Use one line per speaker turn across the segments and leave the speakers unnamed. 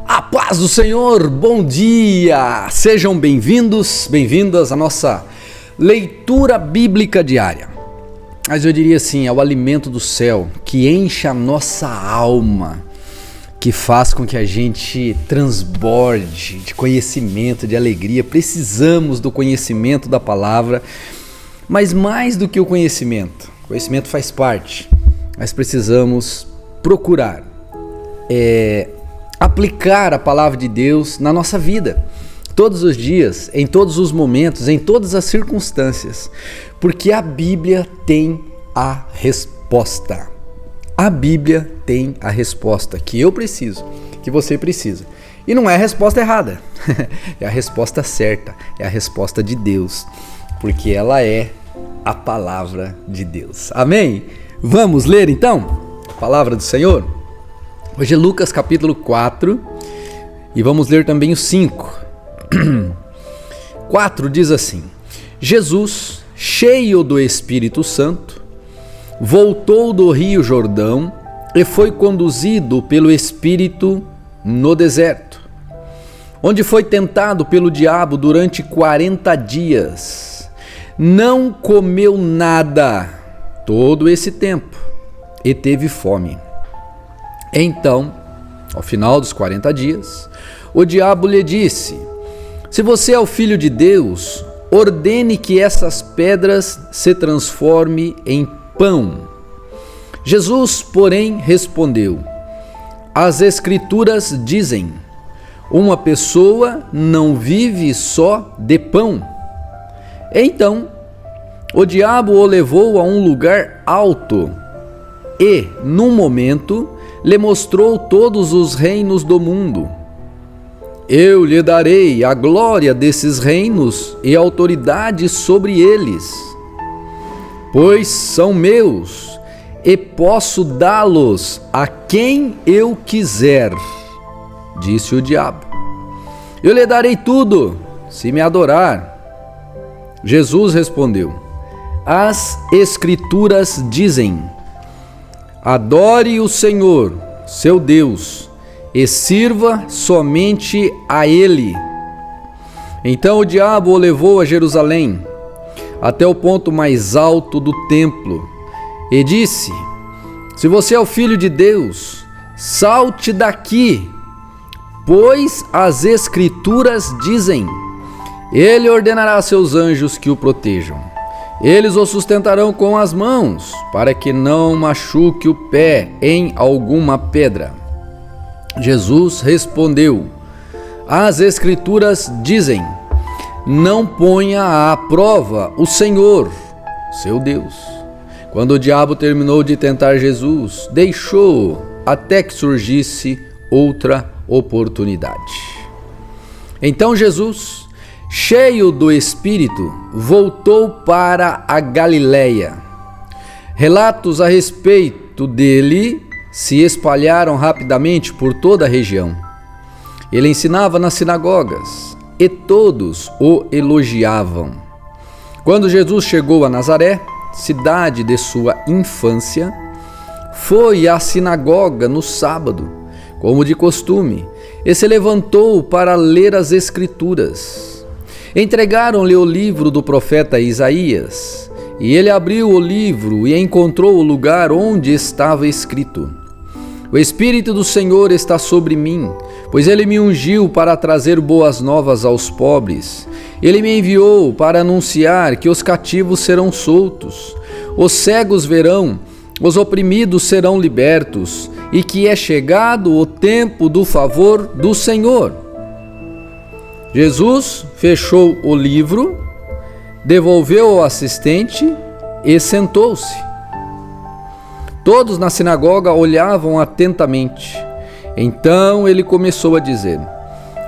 A paz do Senhor, bom dia! Sejam bem-vindos, bem-vindas à nossa leitura bíblica diária. Mas eu diria assim, é o alimento do céu que enche a nossa alma, que faz com que a gente transborde de conhecimento, de alegria. Precisamos do conhecimento da palavra, mas mais do que o conhecimento faz parte, mas precisamos procurar aplicar a palavra de Deus na nossa vida, todos os dias, em todos os momentos, em todas as circunstâncias, porque a Bíblia tem a resposta. A Bíblia tem a resposta que eu preciso, que você precisa. E não é a resposta errada, é a resposta certa, é a resposta de Deus, porque ela é a palavra de Deus. Amém? Vamos ler então a palavra do Senhor? Hoje é Lucas capítulo 4 e vamos ler também o 5. 4 diz assim: Jesus, cheio do Espírito Santo, voltou do Rio Jordão e foi conduzido pelo Espírito no deserto, onde foi tentado pelo diabo durante 40 dias. Não comeu nada todo esse tempo e teve fome. Então, ao final dos 40 dias, o diabo lhe disse: se você é o Filho de Deus, ordene que essas pedras se transformem em pão. Jesus, porém, respondeu: as Escrituras dizem, uma pessoa não vive só de pão. Então, o diabo o levou a um lugar alto e, num momento, lhe mostrou todos os reinos do mundo. Eu lhe darei a glória desses reinos e autoridade sobre eles, pois são meus e posso dá-los a quem eu quiser, disse o diabo. Eu lhe darei tudo, se me adorar. Jesus respondeu: as Escrituras dizem, adore o Senhor, seu Deus, e sirva somente a Ele. Então o diabo o levou a Jerusalém, até o ponto mais alto do templo, e disse: se você é o Filho de Deus, salte daqui, pois as Escrituras dizem, Ele ordenará a seus anjos que o protejam. Eles o sustentarão com as mãos, para que não machuque o pé em alguma pedra. Jesus respondeu: as Escrituras dizem, não ponha à prova o Senhor, seu Deus. Quando o diabo terminou de tentar Jesus, deixou-o até que surgisse outra oportunidade. Então Jesus, cheio do Espírito, voltou para a Galileia. Relatos a respeito dele se espalharam rapidamente por toda a região. Ele ensinava nas sinagogas e todos o elogiavam. Quando Jesus chegou a Nazaré, cidade de sua infância, foi à sinagoga no sábado, como de costume, e se levantou para ler as Escrituras. Entregaram-lhe o livro do profeta Isaías, e ele abriu o livro e encontrou o lugar onde estava escrito: o Espírito do Senhor está sobre mim, pois ele me ungiu para trazer boas novas aos pobres. Ele me enviou para anunciar que os cativos serão soltos, os cegos verão, os oprimidos serão libertos, e que é chegado o tempo do favor do Senhor. Jesus fechou o livro, devolveu ao assistente e sentou-se. Todos na sinagoga olhavam atentamente. Então ele começou a dizer: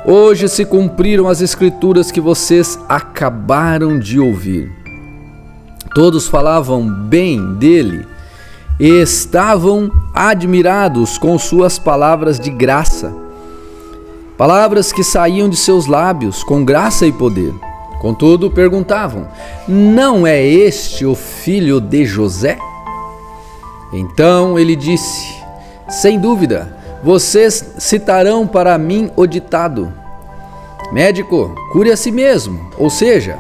hoje se cumpriram as Escrituras que vocês acabaram de ouvir. Todos falavam bem dele e estavam admirados com suas palavras de graça. Palavras que saíam de seus lábios com graça e poder. Contudo, perguntavam: não é este o filho de José? Então ele disse: sem dúvida, vocês citarão para mim o ditado: médico, cure a si mesmo, ou seja,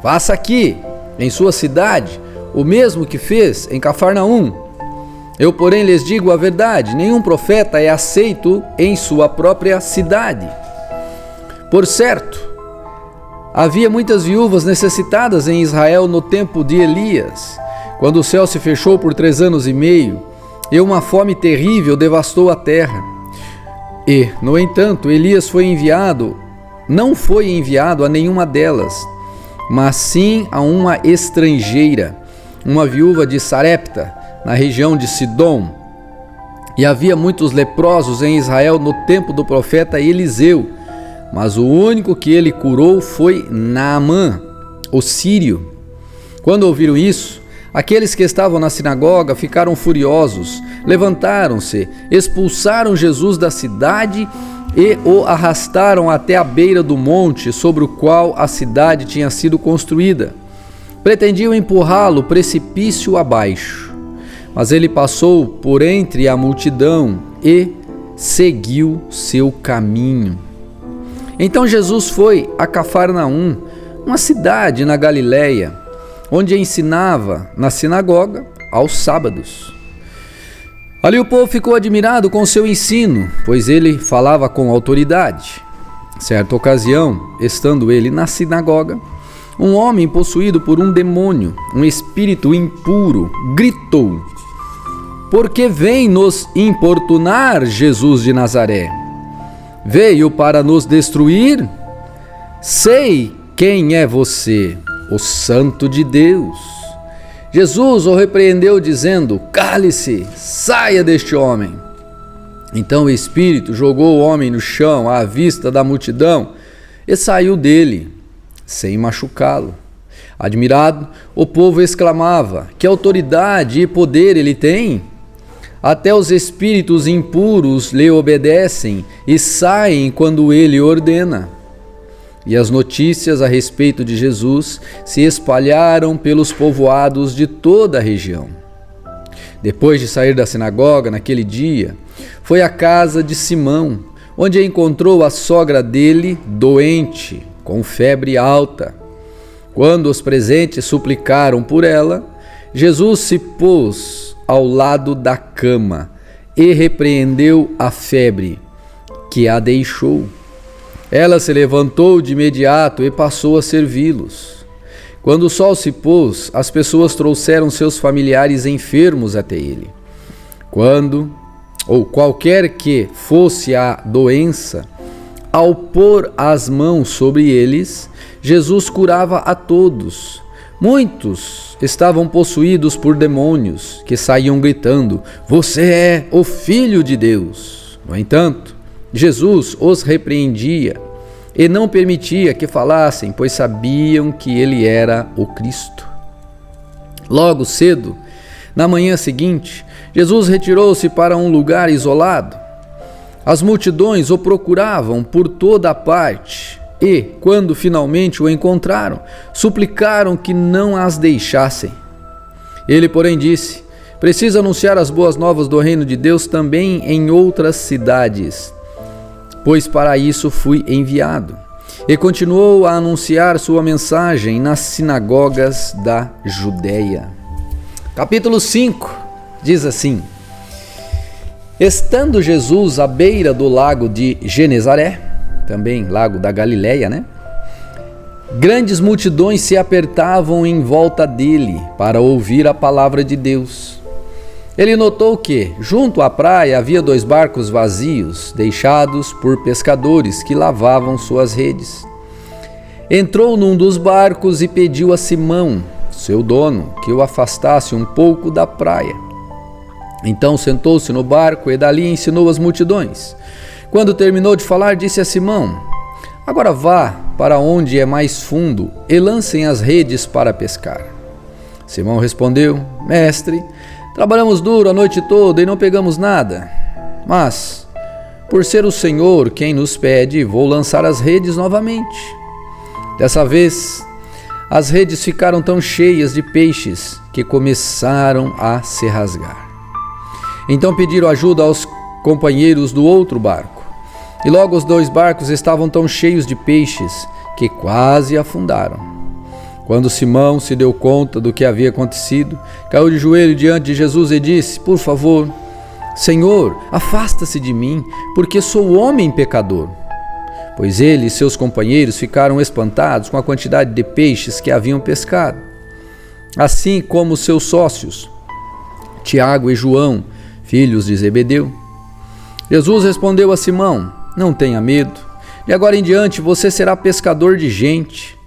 faça aqui, em sua cidade, o mesmo que fez em Cafarnaum. Eu, porém, lhes digo a verdade: nenhum profeta é aceito em sua própria cidade. Por certo, havia muitas viúvas necessitadas em Israel no tempo de Elias, quando o céu se fechou por 3 anos e meio, e uma fome terrível devastou a terra. E, no entanto, Elias não foi enviado a nenhuma delas, mas sim a uma estrangeira, uma viúva de Sarepta, na região de Sidom. E havia muitos leprosos em Israel no tempo do profeta Eliseu, mas o único que ele curou foi Naamã, o sírio. Quando ouviram isso, aqueles que estavam na sinagoga ficaram furiosos, levantaram-se, expulsaram Jesus da cidade e o arrastaram até a beira do monte sobre o qual a cidade tinha sido construída. Pretendiam empurrá-lo precipício abaixo, mas ele passou por entre a multidão e seguiu seu caminho. Então Jesus foi a Cafarnaum, uma cidade na Galileia, onde ensinava na sinagoga aos sábados. Ali o povo ficou admirado com seu ensino, pois ele falava com autoridade. Certa ocasião, estando ele na sinagoga, um homem possuído por um demônio, um espírito impuro, gritou: "Por que vem nos importunar, Jesus de Nazaré? Veio para nos destruir? Sei quem é você, o Santo de Deus." Jesus o repreendeu dizendo: "Cale-se, saia deste homem." Então o espírito jogou o homem no chão à vista da multidão e saiu dele, sem machucá-lo. Admirado, o povo exclamava: "Que autoridade e poder ele tem! Até os espíritos impuros lhe obedecem e saem quando ele ordena." E as notícias a respeito de Jesus se espalharam pelos povoados de toda a região. Depois de sair da sinagoga naquele dia, foi à casa de Simão, onde encontrou a sogra dele doente, com febre alta. Quando os presentes suplicaram por ela, Jesus se pôs ao lado da cama e repreendeu a febre, que a deixou. Ela se levantou de imediato e passou a servi-los. Quando o sol se pôs, as pessoas trouxeram seus familiares enfermos até ele. Qualquer que fosse a doença, ao pôr as mãos sobre eles, Jesus curava a todos. Muitos estavam possuídos por demônios, que saíam gritando: "Você é o Filho de Deus." No entanto, Jesus os repreendia e não permitia que falassem, pois sabiam que ele era o Cristo. Logo cedo, na manhã seguinte, Jesus retirou-se para um lugar isolado. As multidões o procuravam por toda a parte e, quando finalmente o encontraram, suplicaram que não as deixassem. Ele, porém, disse: "Preciso anunciar as boas novas do reino de Deus também em outras cidades, pois para isso fui enviado." E continuou a anunciar sua mensagem nas sinagogas da Judéia. Capítulo 5 diz assim: Estando Jesus à beira do lago de Genezaré, também lago da Galileia, grandes multidões se apertavam em volta dele para ouvir a palavra de Deus. Ele notou que, junto à praia, havia 2 barcos vazios, deixados por pescadores que lavavam suas redes. Entrou num dos barcos e pediu a Simão, seu dono, que o afastasse um pouco da praia. Então sentou-se no barco e dali ensinou as multidões. Quando terminou de falar, disse a Simão: "Agora vá para onde é mais fundo e lancem as redes para pescar." Simão respondeu: "Mestre, trabalhamos duro a noite toda e não pegamos nada. Mas, por ser o Senhor quem nos pede, vou lançar as redes novamente." Dessa vez, as redes ficaram tão cheias de peixes que começaram a se rasgar. Então pediram ajuda aos companheiros do outro barco. E logo os 2 barcos estavam tão cheios de peixes que quase afundaram. Quando Simão se deu conta do que havia acontecido, caiu de joelho diante de Jesus e disse: por favor, Senhor, afasta-se de mim, porque sou homem pecador. Pois ele e seus companheiros ficaram espantados com a quantidade de peixes que haviam pescado, assim como seus sócios, Tiago e João, filhos de Zebedeu. Jesus respondeu a Simão: não tenha medo, de agora em diante você será pescador de gente.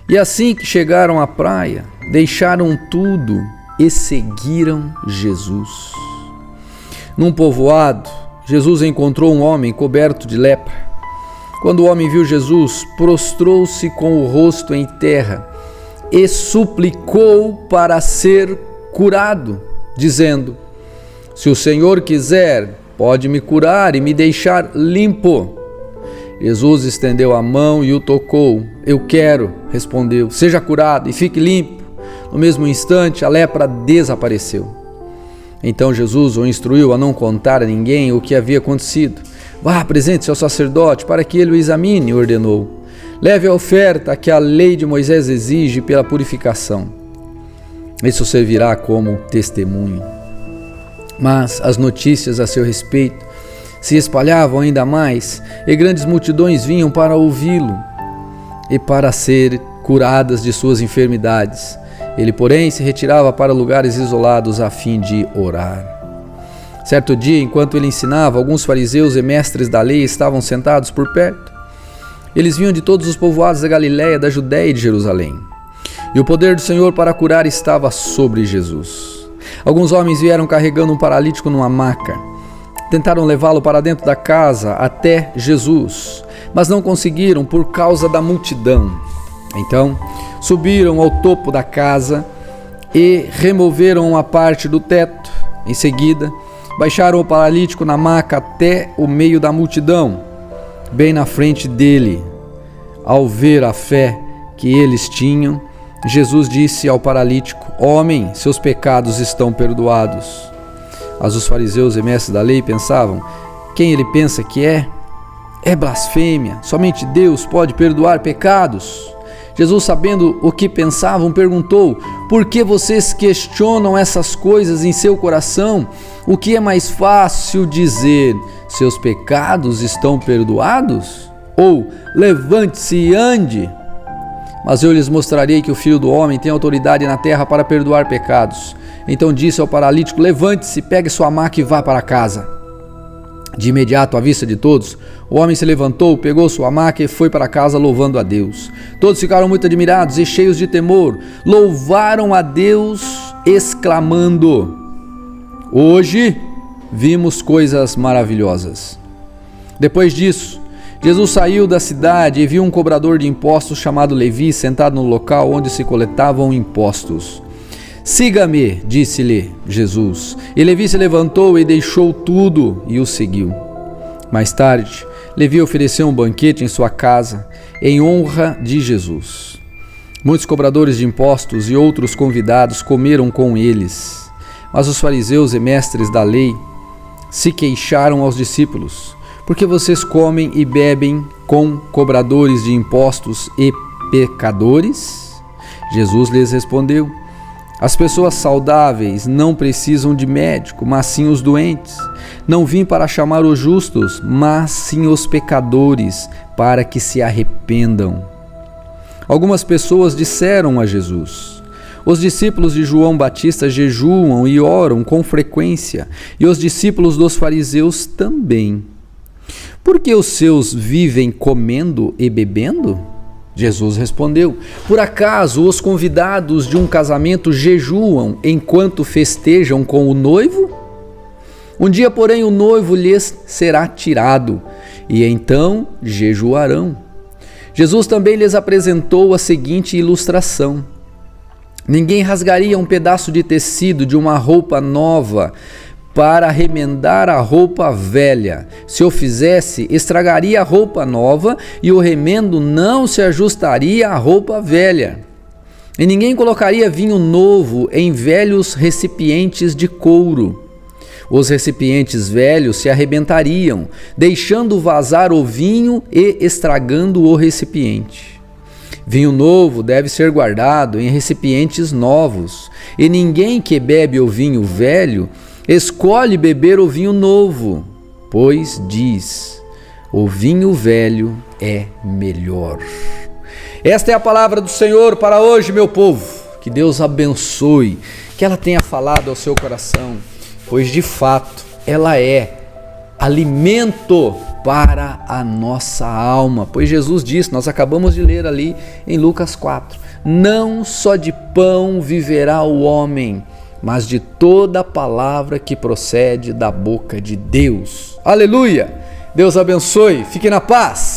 E assim que chegaram à praia, deixaram tudo e seguiram Jesus. Num povoado, Jesus encontrou um homem coberto de lepra. Quando o homem viu Jesus, prostrou-se com o rosto em terra e suplicou para ser curado, dizendo: se o Senhor quiser, pode me curar e me deixar limpo. Jesus estendeu a mão e o tocou. Eu quero, respondeu, seja curado e fique limpo. No mesmo instante, a lepra desapareceu. Então Jesus o instruiu a não contar a ninguém o que havia acontecido. Vá, apresente-se ao sacerdote para que ele o examine, ordenou. Leve a oferta que a lei de Moisés exige pela purificação. Isso servirá como testemunho. Mas as notícias a seu respeito se espalhavam ainda mais, e grandes multidões vinham para ouvi-lo e para ser curadas de suas enfermidades. Ele, porém, se retirava para lugares isolados a fim de orar. Certo dia, enquanto ele ensinava, alguns fariseus e mestres da lei estavam sentados por perto. Eles vinham de todos os povoados da Galiléia, da Judéia e de Jerusalém. E o poder do Senhor para curar estava sobre Jesus. Alguns homens vieram carregando um paralítico numa maca. Tentaram levá-lo para dentro da casa até Jesus, mas não conseguiram por causa da multidão. Então, subiram ao topo da casa e removeram uma parte do teto. Em seguida, baixaram o paralítico na maca até o meio da multidão, bem na frente dele. Ao ver a fé que eles tinham, Jesus disse ao paralítico: homem, seus pecados estão perdoados. Mas os fariseus e mestres da lei pensavam: quem ele pensa que é? É blasfêmia, somente Deus pode perdoar pecados. Jesus, sabendo o que pensavam, perguntou: por que vocês questionam essas coisas em seu coração? O que é mais fácil dizer: seus pecados estão perdoados? Ou levante-se e ande? Mas eu lhes mostrarei que o Filho do Homem tem autoridade na terra para perdoar pecados. Então disse ao paralítico: levante-se, pegue sua maca e vá para casa. De imediato, à vista de todos, o homem se levantou, pegou sua maca e foi para casa louvando a Deus. Todos ficaram muito admirados e cheios de temor. Louvaram a Deus, exclamando: hoje vimos coisas maravilhosas. Depois disso, Jesus saiu da cidade e viu um cobrador de impostos chamado Levi sentado no local onde se coletavam impostos. Siga-me, disse-lhe Jesus. E Levi se levantou e deixou tudo e o seguiu. Mais tarde, Levi ofereceu um banquete em sua casa em honra de Jesus. Muitos cobradores de impostos e outros convidados comeram com eles. Mas os fariseus e mestres da lei se queixaram aos discípulos: por que vocês comem e bebem com cobradores de impostos e pecadores? Jesus lhes respondeu: as pessoas saudáveis não precisam de médico, mas sim os doentes. Não vim para chamar os justos, mas sim os pecadores, para que se arrependam. Algumas pessoas disseram a Jesus: os discípulos de João Batista jejuam e oram com frequência, e os discípulos dos fariseus também. Por que os seus vivem comendo e bebendo? Jesus respondeu: por acaso os convidados de um casamento jejuam enquanto festejam com o noivo? Um dia, porém, o noivo lhes será tirado, e então jejuarão. Jesus também lhes apresentou a seguinte ilustração: ninguém rasgaria um pedaço de tecido de uma roupa nova para remendar a roupa velha. Se o fizesse, estragaria a roupa nova e o remendo não se ajustaria à roupa velha. E ninguém colocaria vinho novo em velhos recipientes de couro. Os recipientes velhos se arrebentariam, deixando vazar o vinho e estragando o recipiente. Vinho novo deve ser guardado em recipientes novos, e ninguém que bebe o vinho velho escolhe beber o vinho novo, pois diz: o vinho velho é melhor. Esta é a palavra do Senhor para hoje, meu povo. Que Deus abençoe, que ela tenha falado ao seu coração, pois de fato ela é alimento para a nossa alma. Pois Jesus disse, nós acabamos de ler ali em Lucas 4, não só de pão viverá o homem, mas de toda a palavra que procede da boca de Deus. Aleluia! Deus abençoe, fique na paz.